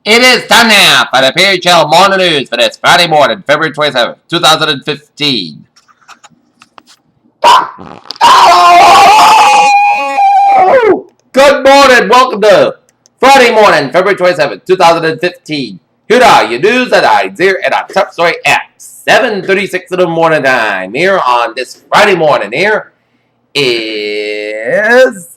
It is time now for the PHL Morning News for this Friday morning, February 27th, 2015. Good morning, welcome to Friday morning, February 27th, 2015. Here are your news headlines here at our top story at 7:36 in the morning time. Here on this Friday morning, here is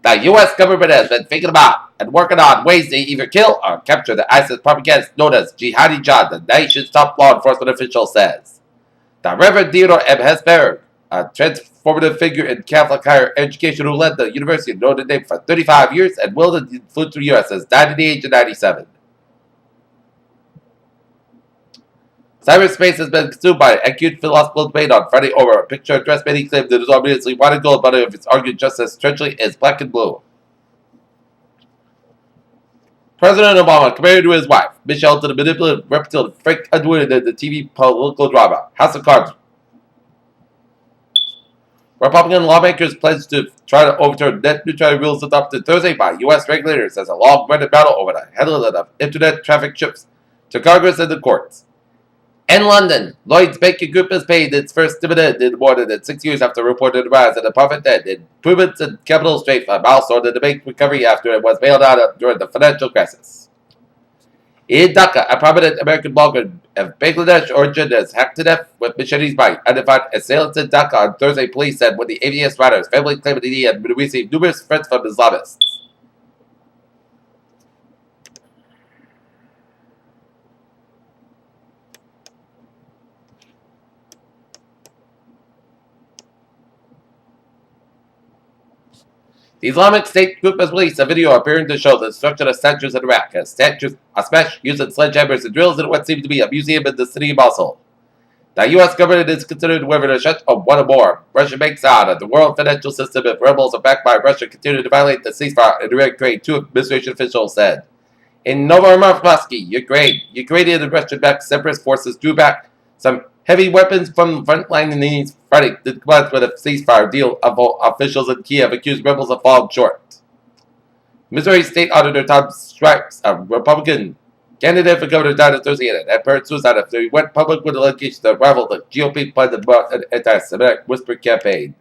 the U.S. government has been thinking about and working on ways to either kill or capture the ISIS propagandists known as Jihadi John, the nation's top law enforcement official says. The Reverend Theodore M. Hesberg, a transformative figure in Catholic higher education who led the University of Notre Dame for 35 years and wielded influence through the U.S., has died at the age of 97. Cyberspace has been consumed by acute philosophical debate on Friday over a picture addressed many claimed that is obviously white and gold, but if it's argued just as trenchantly as black and blue. President Obama compared to his wife, Michelle, to the manipulative reptile Frank Underwood in the TV political drama House of Cards. Republican lawmakers pledged to try to overturn net neutrality rules adopted Thursday by U.S. regulators as a long-running battle over the handling of internet traffic ships to Congress and the courts. In London, Lloyd's Banking Group has paid its first dividend in more than 6 years after reported rise in the profit and improvements in capital strength, a milestone in the bank recovery after it was bailed out during the financial crisis. In Dhaka, a prominent American blogger of Bangladesh origin is hacked to death with machetes by unidentified assailants in Dhaka on Thursday, police said, when the AVS rider's family claimed that he had received numerous threats from Islamists. The Islamic State group has released a video appearing to show the destruction of statues in Iraq, as statues are smashed using sledgehammers and drills in what seems to be a museum in the city of Mosul. The U.S. government is considering whether to shut one or more Russian banks down at the world financial system if rebels are backed by Russia continue to violate the ceasefire in Ukraine, two administration officials said. In Novomoskovsky, Ukrainian and Russian-backed separatist forces drew back some heavy weapons from the front line in the Friday to comply with a ceasefire deal. Officials in Kiev accused rebels of falling short. Missouri State Auditor Tom Stripes, a Republican candidate for governor, died on Thursday and had parents suicide after he went public with allegations that rivaled the GOP plan about an anti-Semitic whisper campaign.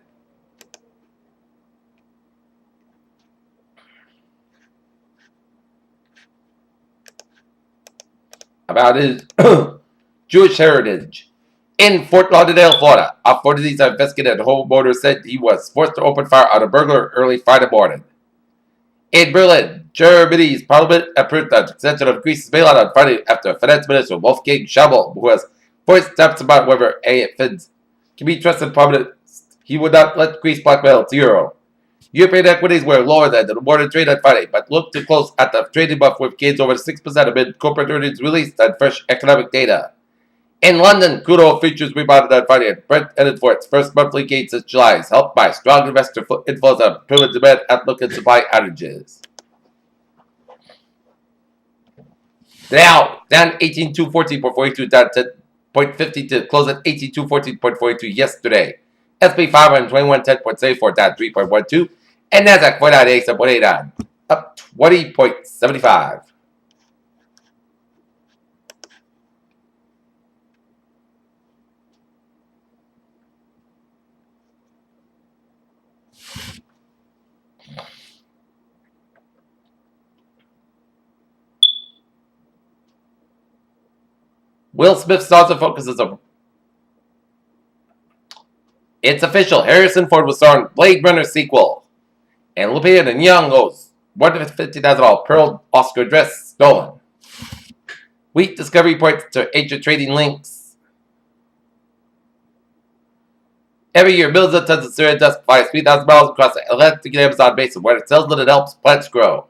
About his Jewish heritage. In Fort Lauderdale, Florida, authorities are investigating a homeowner said he was forced to open fire on a burglar early Friday morning. In Berlin, Germany's parliament approved the extension of Greece's bailout on Friday after finance minister Wolfgang Schäuble, who has voiced doubts about whether Athens can be trusted prominent. He would not let Greece blackmail its euro. European equities were lower than the morning trade on Friday, but looked to close at the trading buff with gains over 6% amid corporate earnings released and fresh economic data. In London, crude oil futures rebounded on Friday, and Brent ended for its first monthly gain since July, helped by strong investor inflows and improved demand outlook and supply outages. Now, down 18,214.42, down 10.50 to close at 18,214.42 yesterday. S&P 500 2110.74, down 3.12, and Nasdaq 4987.89, up 20.75. Will Smith starts and focuses on. It's official. Harrison Ford will star in Blade Runner sequel. And Lupita Nyong'o's $150,000 pearl Oscar dress stolen. Wheat discovery points to ancient trading links. Every year, millions of tons of Syrian dust flies 3,000 miles across the Atlantic and Amazon basin, where it sells that it helps plants grow.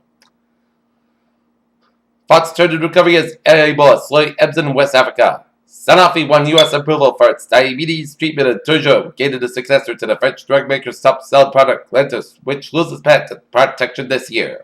Fox turned to recovery as Ebola slowly ebbs in West Africa. Sanofi won U.S. approval for its diabetes treatment in Toujou, gained a successor to the French drug maker's top-selling product, Lantus, which loses patent protection this year.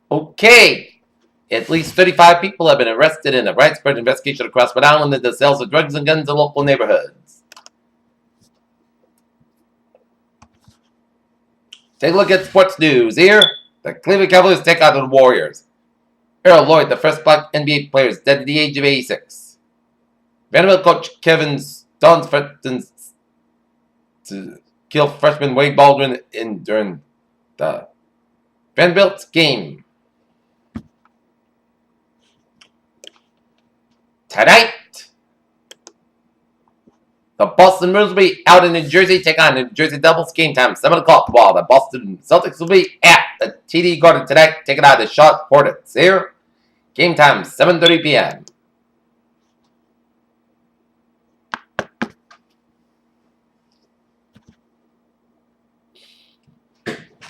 Okay. At least 35 people have been arrested in a widespread investigation across Rhode Island into sales of drugs and guns in local neighborhoods. Take a look at sports news here. The Cleveland Cavaliers take on the Warriors. Earl Lloyd, the first black NBA player, is dead at the age of 86. Vanderbilt coach Kevin Stone's threatens to kill freshman Wade Baldwin during the Vanderbilt game. Tonight, the Boston Bruins will be out in New Jersey, take on New Jersey Devils. Game time, 7 o'clock, while the Boston Celtics will be at the TD Garden tonight, taking on the Charlotte Hornets. Here, game time, 7:30 p.m.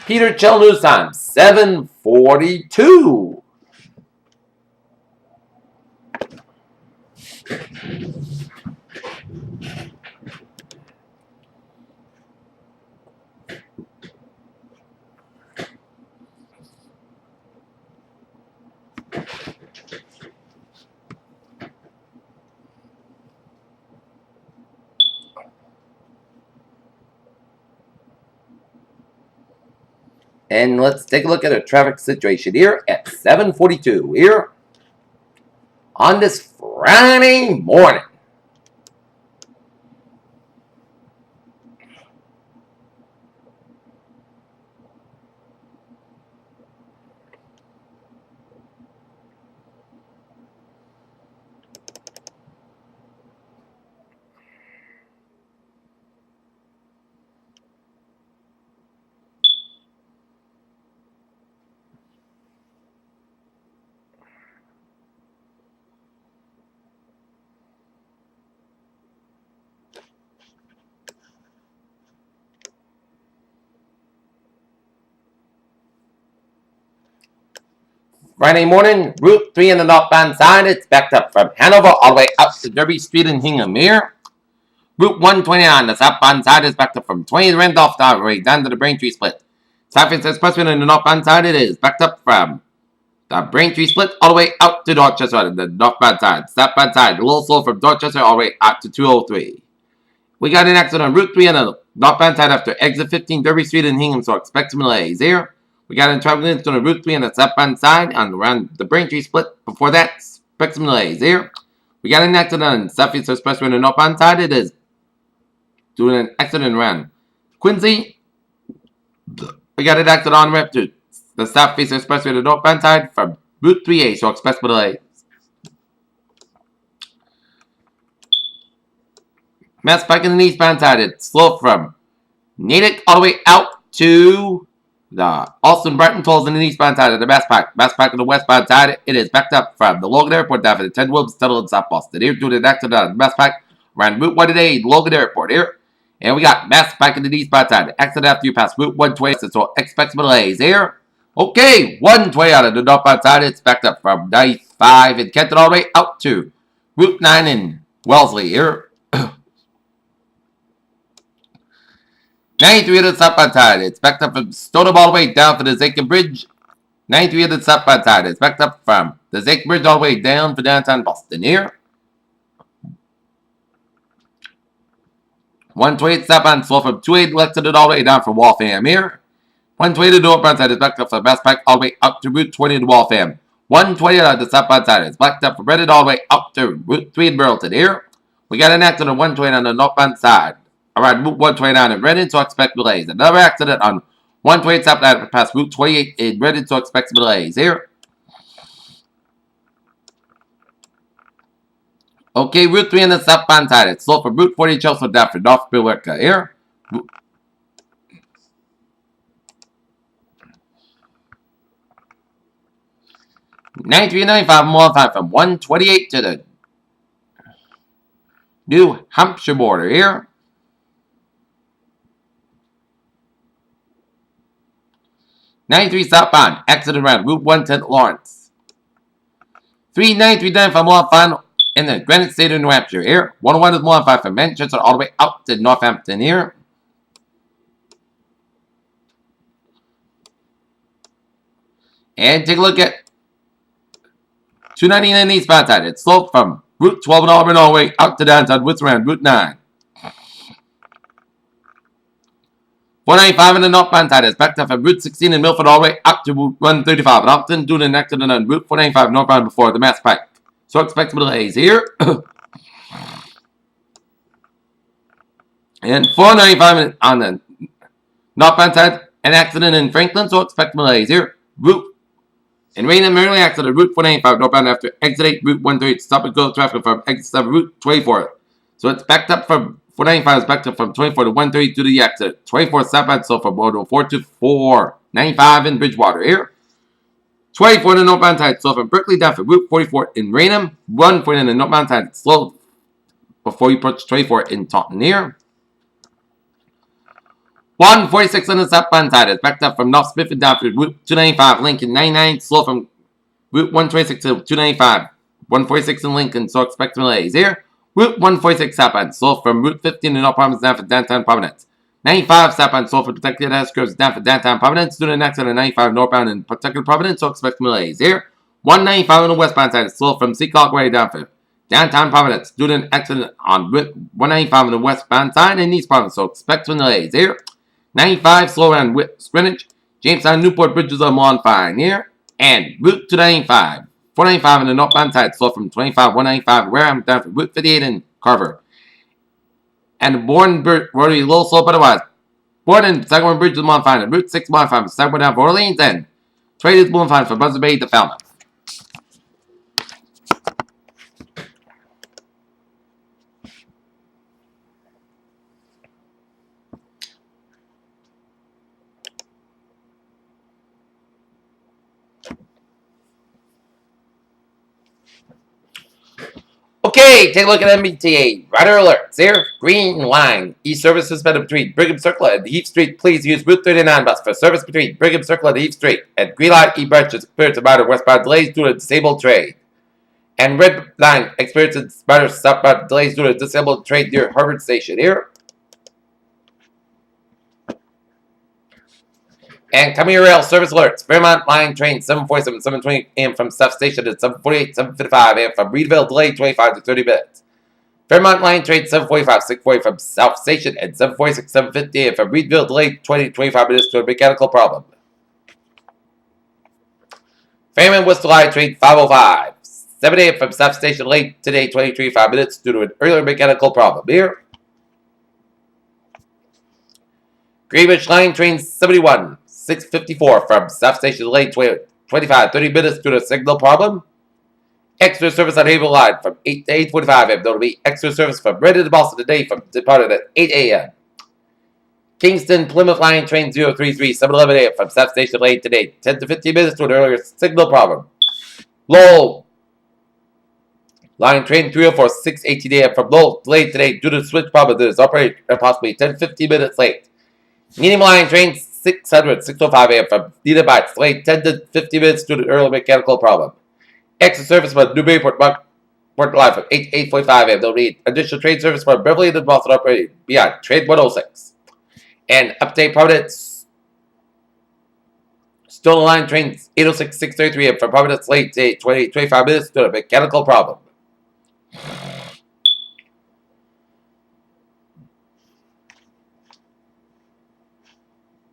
Peter Chell News Time, 7:42. And let's take a look at a traffic situation here at 7:42 here on this Friday morning. Friday morning, Route 3 on the northbound side, it's backed up from Hanover all the way up to Derby Street in Hingham here. Route 129, the southbound side, is backed up from 20th Randolph all the way down to the Braintree Split. Southeast Expressway on the northbound side, it is backed up from the Braintree Split all the way out to Dorchester on the northbound side. Southbound side, a little slow from Dorchester all the way out to 203. We got an accident on Route 3 on the northbound side after exit 15 Derby Street in Hingham, so expect some delays here. We got in traffic incident on Route 3 on the southbound side on around the Braintree Split. Before that, expect some delays here. We got an accident on Southeast Expressway on the northbound side. It is doing an accident around Quincy. We got an accident on ramp to the Southeast Expressway on the northbound side from Route 3A, so expect some delays. Mass Pike on the eastbound side, it's slow from Natick all the way out to the Austin Brighton tolls on the eastbound side of the Mass Pike. Mass Pike on the westbound side, it is backed up from the Logan Airport down for the 10 Williams Tunnel in South Boston. Here to the accident on the Mass Pike around Route 108, Logan Airport here. And we got Mass Pike on the eastbound side. Accident after you pass Route 120, so expect some delays here. Okay, 120 out of the northbound side, it's backed up from 95 in Kenton all the way out to Route 9 in Wellesley here. 93 at the southbound side. It's backed up from Stoneham all the way down to the Zachem Bridge. 93 at the southbound side. It's backed up from the Zachem Bridge all the way down for downtown Boston here. 120 southbound slow from 280 Lexington all the way down from Waltham here. 120 to the northbound side is backed up from Mass Pike all the way up to Route 20 in Waltham. 120 on the southbound side is backed up from Reddit all the way up to Route 3 in Burlington here. We got an accident on 120 on the northbound side around Route 129 in Reddit, so expect delays. Another accident on 128 southbound past Route 28 in Reddit, so expect some delays here. Okay, Route 3 on the southbound side. It's slow from Route 40 Chelsea down for North Billerica here. 93 and 95 more time from 128 to the New Hampshire border here. 93 southbound, accident around Route 110 Lawrence. 393 for more fun in the Granite State of New Hampshire here. 101 is more fun from Manchester all the way out to Northampton here. And take a look at 299 eastbound side. It's sloped from Route 12 in Auburn all the way out to downtown Woods around Route 9. 495 in the northbound side is backed up from Route 16 in Milford all the way up to Route 135. And often due to an accident on Route 495 northbound before the Mass Pike. So expect some delays here. And 495 on the northbound side, an accident in Franklin, so expect delays here. Route in Raynham, Maryland, accident Route 495 northbound after exit 8, Route 138, stop and go traffic from exit 7, Route 24. So it's backed up from 495 is backed up from 24 to 130 due to the accident. 24 southbound, so from 104 to 495 in Bridgewater here. 24 in the northbound side, so from Berkeley down for Route 44 in Raynham. 140 in the northbound side, slow before you approach 24 in Taunton here. 146 on the southbound side is backed up from North Smithfield down for Route 295, Lincoln 99, slow from Route 126 to 295. 146 in Lincoln, so expect delays here. Route 146 southbound, slow from Route 15 in North Providence down for downtown Providence. 95 southbound, slow for protected escorts down for downtown Providence. Due to an accident on 95 northbound in protected Providence, so expect delays here. 195 on the westbound side is slow from Seacock Way down for downtown Providence. Due to an accident on Route 195 on the westbound side in East Providence, so expect delays here. 95 slow around Greenwich, Jamestown, Newport Bridges on Lawn Fine here, and Route 295. 495 on the northbound side, slow from 25, 195, Wareham down for Route 58 in Carver. And the Borden Rotary Little Slope otherwise. Borden, Sagamore Bridges on Fine, and Route 6 Lawn Fine, Sagamore down for Orleans, and Traders Lawn Fine from Buzzard Bay to Falmouth. Okay, take a look at MBTA. Rider alerts here. Green line. E-service suspended between Brigham Circle and Heath Street. Please use Route 39 bus for service between Brigham Circle and Heath Street. And green line E-branch is experiencing minor westbound delays due to disabled train. And red line experiences minor southbound delays due to disabled train near Harvard Station here. And Commuter Rail service alerts. Fairmont line train 747, 7:20 a.m. from South Station at 7:48, 7:55 a.m. from Reedville, delayed 25 to 30 minutes. Fairmont line train 7:45, 6:40 from South Station at 7:46, 7:50 a.m. from Reedville, delayed 20 to 25 minutes due to a mechanical problem. Fairmont Worcester line train 505, 7 a.m. from South Station, late today 20 to 25 minutes due to an earlier mechanical problem here. Greenwich line train 71. 6:54 from South Station delayed 25-30 minutes due to a signal problem. Extra service on Havel line from 8 to 8:45 a.m. There will be extra service from Reading to Boston today from departed at 8 a.m. Kingston Plymouth line train 033 7:11 a.m. from South Station delayed today 10 to 15 minutes due to an earlier signal problem. Lowell line train 304 6:18 a.m. from Lowell delayed today due to switch problem that is operating approximately 10-15 minutes late. Needham line train 600, 6:05 a.m. from Needham Bites, delayed 10 to 50 minutes due to an early mechanical problem. Extra service from Newburyport line from 8 to 8:45 a.m. They'll need additional train service from Beverly to Boston operating beyond train 106. And update Providence. Stolen line trains 806, 6:33 a.m. from Providence, late today 25 minutes due to a mechanical problem.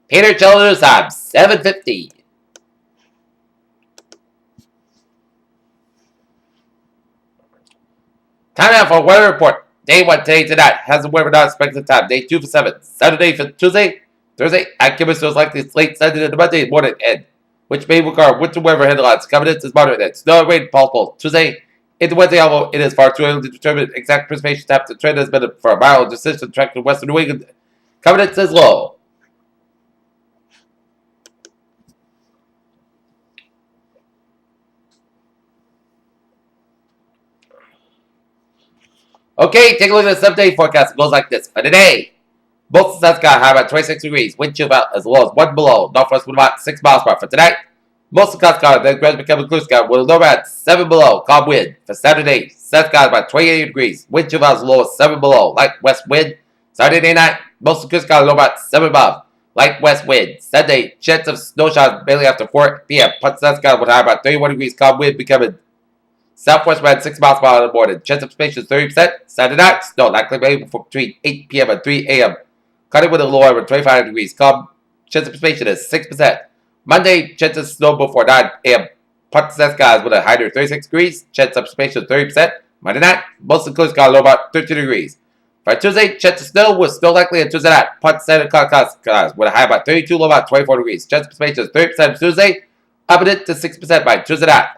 Peter Childers time 7:50. Time now for weather report. Day 1 today tonight has the weather not expected time. Day 2 for 7. Saturday for Tuesday. Thursday accurate is likely it's late Sunday to Monday morning and which may regard winter weather headlines. Confidence is moderate and snow and rain possible. Tuesday into Wednesday, although it is far too early to determine exact precipitation type. The trend has been for a mild persistent track to western New England. Confidence is low. Okay, take a look at the 7-day forecast. It goes like this. For today, most of the sky high about 26 degrees. Wind chill about as low as 1 below. Northwest wind about 6 miles per hour. For tonight, most of the sky then gradually becoming clear sky with a low about 7 below. Calm wind. For Saturday, south sky about 28 degrees. Wind chill about as low as 7 below. Light west wind. Saturday night, most of the sky low about 7 above. Light west wind. Sunday, chance of snow showers mainly after 4 p.m. Punch sun sky with high about 31 degrees. Calm wind becoming southwest wind 6 miles per hour in the morning. Chance of precipitation 30%. Saturday night, snow likely maybe between 8 p.m. and 3 a.m. Cutting with a low over 25 degrees. Calm chance of precipitation is 6%. Monday, chance of snow before 9 a.m. Punch sun skies with a high of 36 degrees. Chance of precipitation 30%. Monday night, mostly clear sky low about 13 degrees. For Tuesday, chance of snow with snow likely on Tuesday night. Punch Santa Claus skies with a high about 32, low about 24 degrees. Chance of precipitation is 30% Tuesday, up it to 6% by Tuesday night.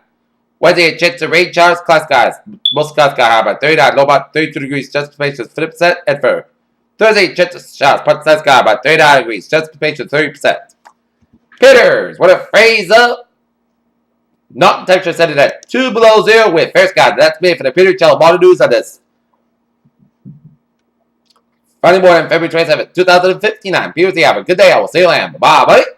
Wednesday, chance of rain showers, cloud skies. Most cloud sky high about 39, low about 32 degrees. Chance of precipitation is 50% and for Thursday, chance of showers, punch sun sky about 39 degrees. Chance of precipitation 30%. Pitters, what a phrase up. Not temperature set it at 2 below 0 with fair skies. That's me for the Peter Channel News on this Friday morning, February 27th, 2015. I'm Peter. Have a good day. I will see you later. Bye, buddy.